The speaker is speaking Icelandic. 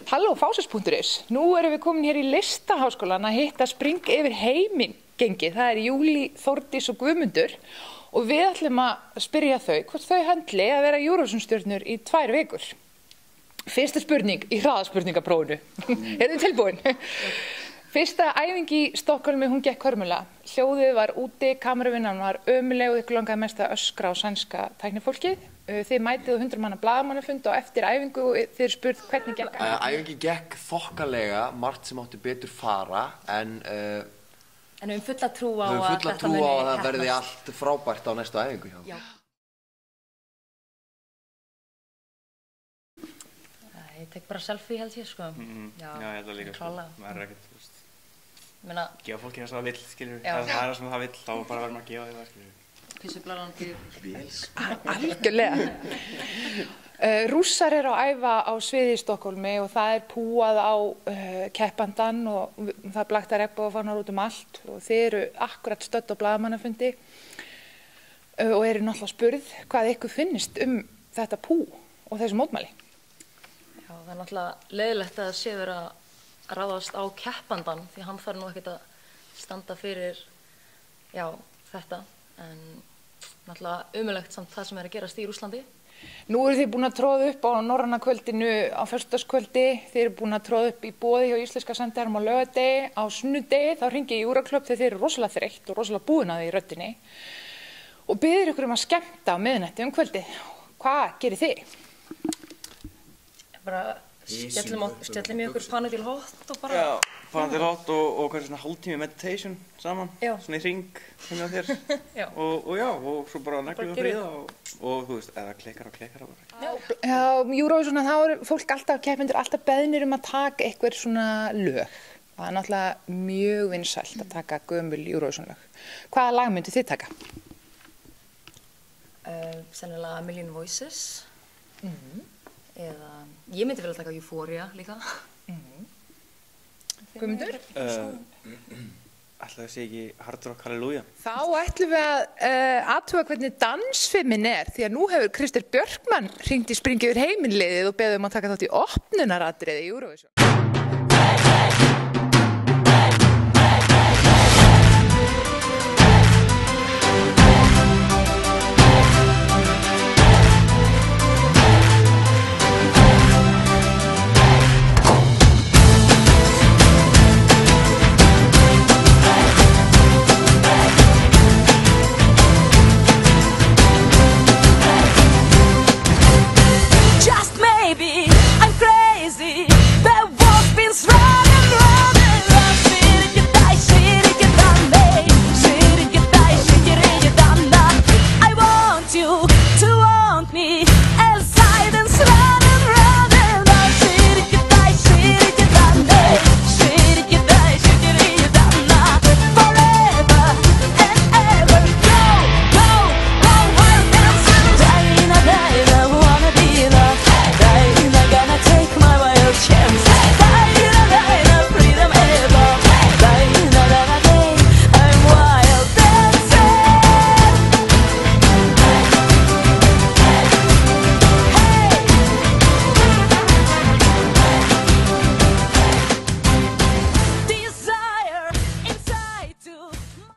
Halló, Fásas.is. Nú erum við komin hér í Listaháskólann að hitta Spring yfir heiminn gengi. Það Júlí, Þórdís og Guðmundur og við ætlum að spyrja þau hvort þau höndli að vera Eurovision-stjörnur í 2 vikur. Fyrsta spurning í hraðaspurningaprófinu. Þið tilbúin? Fyrsta æfing í Stokkhólmi, hún gekk hörmulega. Hljóðið var úti, kameravinnan var ömuleg og ykkur langaði mest að öskra á sænska tæknifólkið. Þið mætið á 100 manna blaðamannafund og eftir æfingu og þið spurð hvernig gekk? Æfingi gekk þokkalega, margt sem átti betur fara, en við höfum fulla trú á að það verði allt frábært á næstu æfingu hjá. Já. Ég tek bara selfie held ég, sko. Já, ég held að líka, sko. Maður ekkert, þú veist, gefa fólki það sem það vill, skiljum við. Það það sem það vill, þá bara verður maður að gefa því það, skiljum við. Pissublalan fyrir. Algjörlega. Rússar eru að æfa á sviði í Stokkhólmi og það púað á keppandann og það blaktar regnbogafanar út allt og þið eru akkurat stödd á blaðamannafundi og eru náttúrulega spurð hvað ykkur finnist þetta pú og þessu mótmæli. Já, það náttúrulega leiðilegt að sé vera að ráðast á keppandann því hann þarf nú ekkert að standa fyrir þetta. En náttúrulega ömurlegt samt það sem að gerast í Rússlandi. Nú eru þið búin að tróða upp á norræna kvöldinu á föstudagskvöldi, þið eru búin að tróða upp í boði hjá íslenska sendiherrum á laugardegi, á sunnudegi, þá hringi í Júraklöpp þegar þið eru rosalega þreytt og rosalega búin að því í röddinni og biður ykkur að skemmta á miðnætti kvöldi. Hvað gerir þið? Bara skellum í ykkur Panadil Hot og bara... Já, Panadil Hot og kannski svona hálftími meditation saman, svona í hring hjá þér. Og svo bara neglum við fríða og þú veist, eða klekkar bara. Já, Eurovision, þá eru fólk alltaf, keppendur alltaf beðnir að taka eitthvað svona lög. Það náttúrulega mjög vinsælt að taka gömul Eurovision lög. Hvaða lag myndu þið taka? Sennilega A Million Voices. Eða, ég myndi vel að taka Euphoria líka. Guðmundur? Ætlaði að segja ekki Hard Rock Hallelujah. Þá ætlum við að athuga hvernig dansfimmin því að nú hefur Krister Björkman hringt í Spring yfir heiminn liðið og beðið að taka þátt í opnunaratriði í Eurovision.